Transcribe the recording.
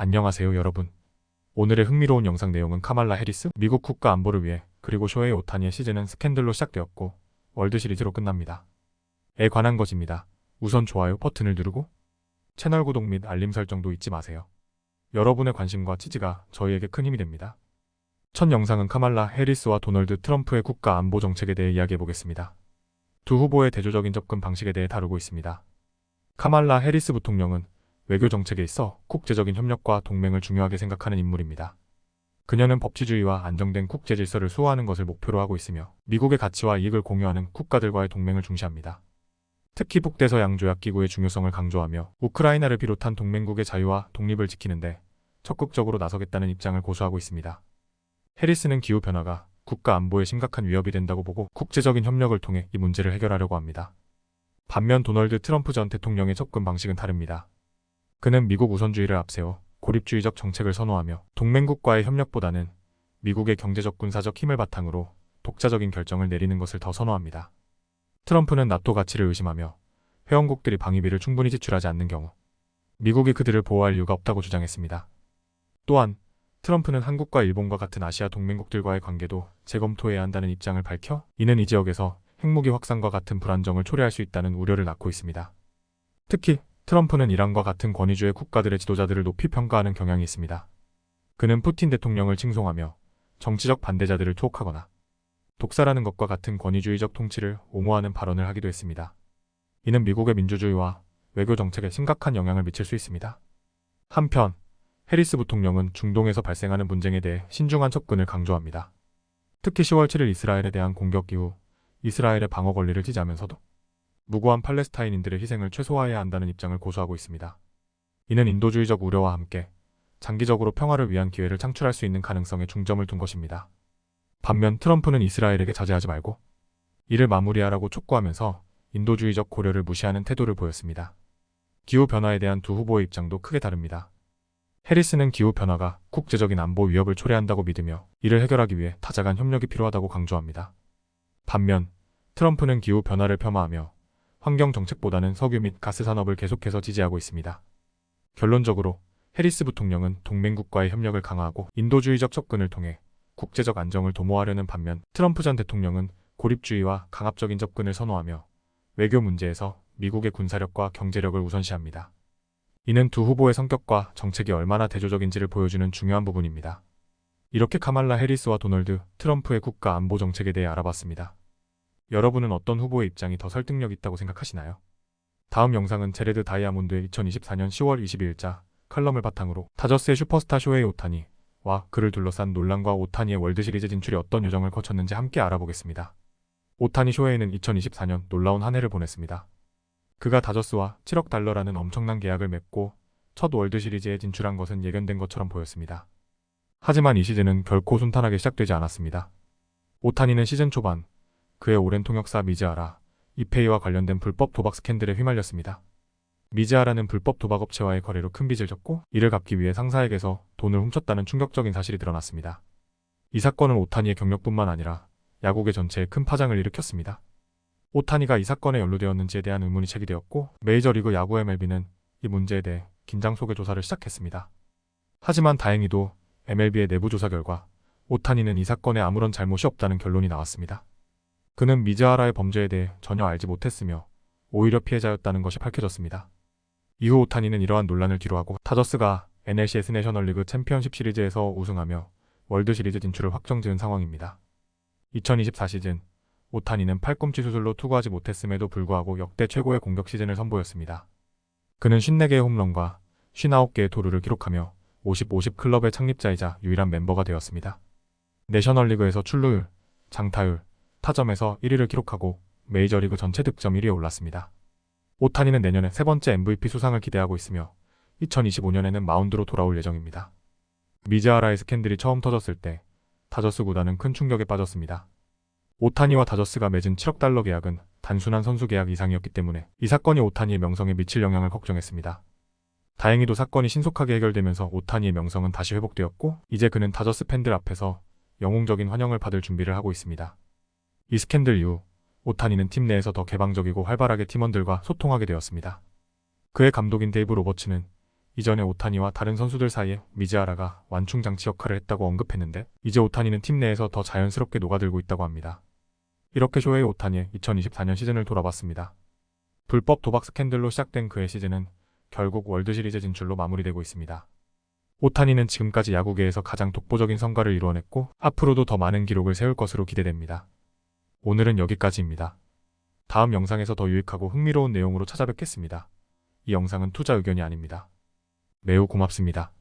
안녕하세요 여러분. 오늘의 흥미로운 영상 내용은 카말라 해리스 미국 국가 안보를 위해 그리고 쇼헤이 오타니의 시즌은 스캔들로 시작되었고 월드 시리즈로 끝납니다. 에 관한 것입니다. 우선 좋아요 버튼을 누르고 채널 구독 및 알림 설정도 잊지 마세요. 여러분의 관심과 지지가 저희에게 큰 힘이 됩니다. 첫 영상은 카말라 해리스와 도널드 트럼프의 국가 안보 정책에 대해 이야기해보겠습니다. 두 후보의 대조적인 접근 방식에 대해 다루고 있습니다. 카말라 해리스 부통령은 외교 정책에 있어 국제적인 협력과 동맹을 중요하게 생각하는 인물입니다. 그녀는 법치주의와 안정된 국제 질서를 수호하는 것을 목표로 하고 있으며 미국의 가치와 이익을 공유하는 국가들과의 동맹을 중시합니다. 특히 북대서양 조약 기구의 중요성을 강조하며 우크라이나를 비롯한 동맹국의 자유와 독립을 지키는데 적극적으로 나서겠다는 입장을 고수하고 있습니다. 해리스는 기후변화가 국가 안보에 심각한 위협이 된다고 보고 국제적인 협력을 통해 이 문제를 해결하려고 합니다. 반면 도널드 트럼프 전 대통령의 접근 방식은 다릅니다. 그는 미국 우선주의를 앞세워 고립주의적 정책을 선호하며 동맹국과의 협력보다는 미국의 경제적 군사적 힘을 바탕으로 독자적인 결정을 내리는 것을 더 선호합니다. 트럼프는 나토 가치를 의심하며 회원국들이 방위비를 충분히 지출하지 않는 경우 미국이 그들을 보호할 이유가 없다고 주장했습니다. 또한 트럼프는 한국과 일본과 같은 아시아 동맹국들과의 관계도 재검토해야 한다는 입장을 밝혀 이는 이 지역에서 핵무기 확산과 같은 불안정을 초래할 수 있다는 우려를 낳고 있습니다. 특히 트럼프는 이란과 같은 권위주의 국가들의 지도자들을 높이 평가하는 경향이 있습니다. 그는 푸틴 대통령을 칭송하며 정치적 반대자들을 투옥하거나 독사라는 것과 같은 권위주의적 통치를 옹호하는 발언을 하기도 했습니다. 이는 미국의 민주주의와 외교 정책에 심각한 영향을 미칠 수 있습니다. 한편 해리스 부통령은 중동에서 발생하는 분쟁에 대해 신중한 접근을 강조합니다. 특히 10월 7일 이스라엘에 대한 공격 이후 이스라엘의 방어 권리를 지지하면서도 무고한 팔레스타인인들의 희생을 최소화해야 한다는 입장을 고수하고 있습니다. 이는 인도주의적 우려와 함께 장기적으로 평화를 위한 기회를 창출할 수 있는 가능성에 중점을 둔 것입니다. 반면 트럼프는 이스라엘에게 자제하지 말고 이를 마무리하라고 촉구하면서 인도주의적 고려를 무시하는 태도를 보였습니다. 기후변화에 대한 두 후보의 입장도 크게 다릅니다. 해리스는 기후변화가 국제적인 안보 위협을 초래한다고 믿으며 이를 해결하기 위해 타자 간 협력이 필요하다고 강조합니다. 반면 트럼프는 기후변화를 폄하하며 환경정책보다는 석유 및 가스 산업을 계속해서 지지하고 있습니다. 결론적으로 해리스 부통령은 동맹국과의 협력을 강화하고 인도주의적 접근을 통해 국제적 안정을 도모하려는 반면 트럼프 전 대통령은 고립주의와 강압적인 접근을 선호하며 외교 문제에서 미국의 군사력과 경제력을 우선시합니다. 이는 두 후보의 성격과 정책이 얼마나 대조적인지를 보여주는 중요한 부분입니다. 이렇게 카말라 해리스와 도널드 트럼프의 국가 안보 정책에 대해 알아봤습니다. 여러분은 어떤 후보의 입장이 더 설득력 있다고 생각하시나요? 다음 영상은 제레드 다이아몬드의 2024년 10월 22일자 칼럼을 바탕으로 다저스의 슈퍼스타 쇼헤이 오타니와 그를 둘러싼 논란과 오타니의 월드시리즈 진출이 어떤 여정을 거쳤는지 함께 알아보겠습니다. 오타니 쇼헤이는 2024년 놀라운 한 해를 보냈습니다. 그가 다저스와 7억 달러라는 엄청난 계약을 맺고 첫 월드시리즈에 진출한 것은 예견된 것처럼 보였습니다. 하지만 이 시즌은 결코 순탄하게 시작되지 않았습니다. 오타니는 시즌 초반 그의 오랜 통역사 미즈하라 이페이와 관련된 불법 도박 스캔들에 휘말렸습니다. 미즈하라는 불법 도박업체와의 거래로 큰 빚을 졌고 이를 갚기 위해 상사에게서 돈을 훔쳤다는 충격적인 사실이 드러났습니다. 이 사건은 오타니의 경력뿐만 아니라 야구계 전체에 큰 파장을 일으켰습니다. 오타니가 이 사건에 연루되었는지에 대한 의문이 제기되었고 메이저리그 야구 MLB는 이 문제에 대해 긴장 속의 조사를 시작했습니다. 하지만 다행히도 MLB의 내부 조사 결과 오타니는 이 사건에 아무런 잘못이 없다는 결론이 나왔습니다. 그는 미즈하라의 범죄에 대해 전혀 알지 못했으며 오히려 피해자였다는 것이 밝혀졌습니다. 이후 오타니는 이러한 논란을 뒤로하고 다저스가 NLCS 내셔널리그 챔피언십 시리즈에서 우승하며 월드시리즈 진출을 확정지은 상황입니다. 2024 시즌 오타니는 팔꿈치 수술로 투구하지 못했음에도 불구하고 역대 최고의 공격 시즌을 선보였습니다. 그는 54개의 홈런과 59개의 도루를 기록하며 50-50 클럽의 창립자이자 유일한 멤버가 되었습니다. 내셔널리그에서 출루율, 장타율, 타점에서 1위를 기록하고 메이저리그 전체 득점 1위에 올랐습니다. 오타니는 내년에 세 번째 MVP 수상을 기대하고 있으며 2025년에는 마운드로 돌아올 예정입니다. 미즈하라의 스캔들이 처음 터졌을 때 다저스 구단은 큰 충격에 빠졌습니다. 오타니와 다저스가 맺은 7억 달러 계약은 단순한 선수 계약 이상이었기 때문에 이 사건이 오타니의 명성에 미칠 영향을 걱정했습니다. 다행히도 사건이 신속하게 해결되면서 오타니의 명성은 다시 회복되었고 이제 그는 다저스 팬들 앞에서 영웅적인 환영을 받을 준비를 하고 있습니다. 이 스캔들 이후 오타니는 팀 내에서 더 개방적이고 활발하게 팀원들과 소통하게 되었습니다. 그의 감독인 데이브 로버츠는 이전에 오타니와 다른 선수들 사이에 미즈하라가 완충장치 역할을 했다고 언급했는데 이제 오타니는 팀 내에서 더 자연스럽게 녹아들고 있다고 합니다. 이렇게 쇼헤이 오타니의 2024년 시즌을 돌아봤습니다. 불법 도박 스캔들로 시작된 그의 시즌은 결국 월드시리즈 진출로 마무리되고 있습니다. 오타니는 지금까지 야구계에서 가장 독보적인 성과를 이루어냈고 앞으로도 더 많은 기록을 세울 것으로 기대됩니다. 오늘은 여기까지입니다. 다음 영상에서 더 유익하고 흥미로운 내용으로 찾아뵙겠습니다. 이 영상은 투자 의견이 아닙니다. 매우 고맙습니다.